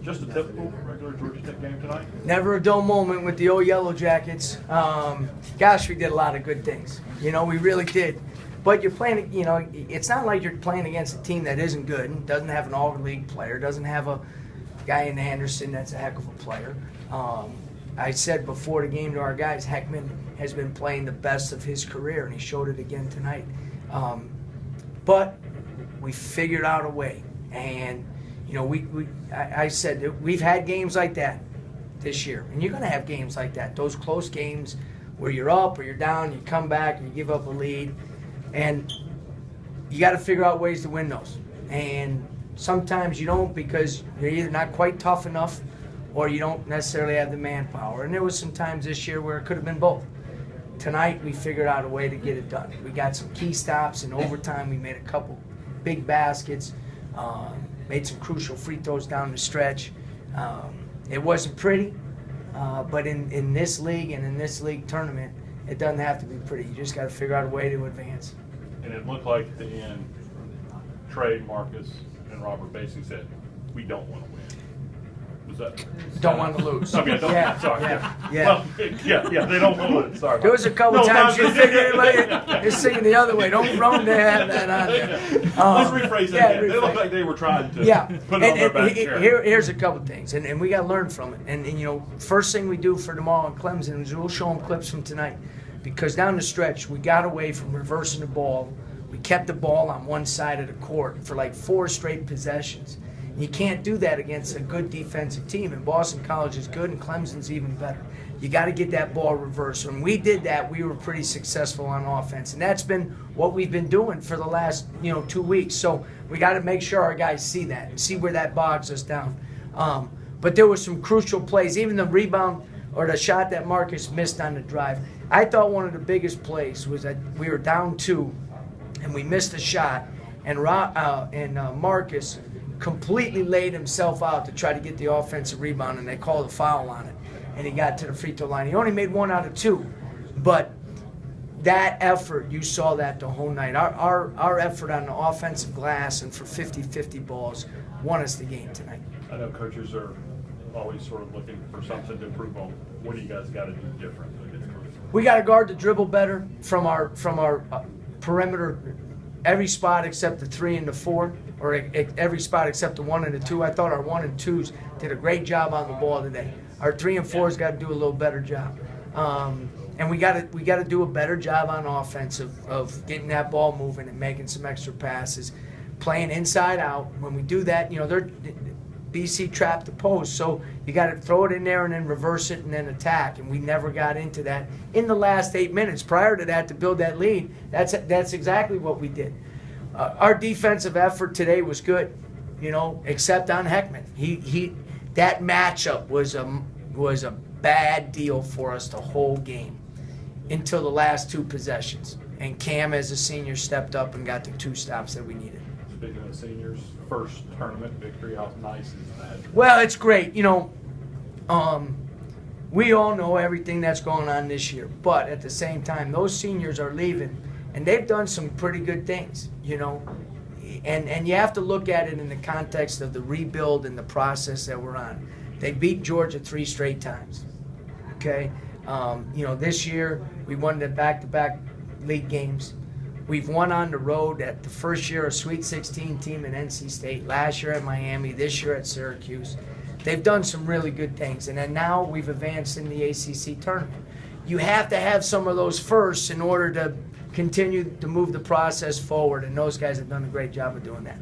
Just a typical regular Georgia Tech game tonight? Never a dull moment with the old Yellow Jackets. Gosh, we did a lot of good things. We really did. But you're playing, it's not like you're playing against a team that isn't good and doesn't have an all-league player, doesn't have a guy in Anderson that's a heck of a player. I said before the game to our guys, Heckman has been playing the best of his career, and he showed it again tonight. But we figured out a way. And, I said that we've had games like that this year. And you're going to have games like that, those close games where you're up or you're down, you come back, and you give up a lead. And you got to figure out ways to win those. And sometimes you don't because you're either not quite tough enough or you don't necessarily have the manpower. And there was some times this year where it could have been both. Tonight we figured out a way to get it done. We got some key stops in overtime. We made a couple big baskets, made some crucial free throws down the stretch. It wasn't pretty, but in this league and in this league tournament, it doesn't have to be pretty. You just got to figure out a way to advance. And it looked like at the end, Trey, Marcus, and Robert basically said, we don't want to win. Was that? Don't want to lose. I mean, yeah, sorry. Yeah. Well, yeah, they don't want to win. Sorry. There was a couple times you figured everybody is singing the other way. Don't have that on there. Let's rephrase that again. They looked like they were trying to put it on their back. Here's a couple things, and we got to learn from it. And first thing we do for tomorrow in Clemson is we'll show them clips from tonight. Because down the stretch, we got away from reversing the ball. We kept the ball on one side of the court for like 4 straight possessions. You can't do that against a good defensive team, and Boston College is good, and Clemson's even better. You got to get that ball reversed. When we did that, we were pretty successful on offense, and that's been what we've been doing for the last 2 weeks. So we got to make sure our guys see that and see where that bogs us down. But there were some crucial plays, even the rebound or the shot that Marcus missed on the drive. I thought one of the biggest plays was that we were down 2, and we missed a shot, and Marcus completely laid himself out to try to get the offensive rebound, and they called a foul on it, and he got to the free throw line. He only made 1 out of 2, but that effort, you saw that the whole night. Our effort on the offensive glass and for 50-50 balls won us the game tonight. I know coaches are always sort of looking for something to improve on. What do you guys got to do different? We got to guard the dribble better from our perimeter, every spot except the 3 and the 4, or every spot except the 1 and the 2. I thought our 1 and 2s did a great job on the ball today. Our 3 and 4s got to do a little better job, and we got to do a better job on offense of getting that ball moving and making some extra passes, playing inside out. When we do that, BC trapped the post, so you got to throw it in there and then reverse it and then attack, and we never got into that in the last 8 minutes. Prior to that, to build that lead, that's exactly what we did. Our defensive effort today was good, except on Heckman. That matchup was a bad deal for us the whole game until the last 2 possessions, and Cam as a senior stepped up and got the 2 stops that we needed. Speaking of seniors, first tournament victory, how nice is that? Well, it's great. We all know everything that's going on this year, but at the same time, those seniors are leaving, and they've done some pretty good things, and you have to look at it in the context of the rebuild and the process that we're on. They beat Georgia 3 straight times, okay? This year we won the back-to-back league games. We've won on the road at the first year a Sweet 16 team at NC State, last year at Miami, this year at Syracuse. They've done some really good things, and then now we've advanced in the ACC Tournament. You have to have some of those firsts in order to continue to move the process forward, and those guys have done a great job of doing that.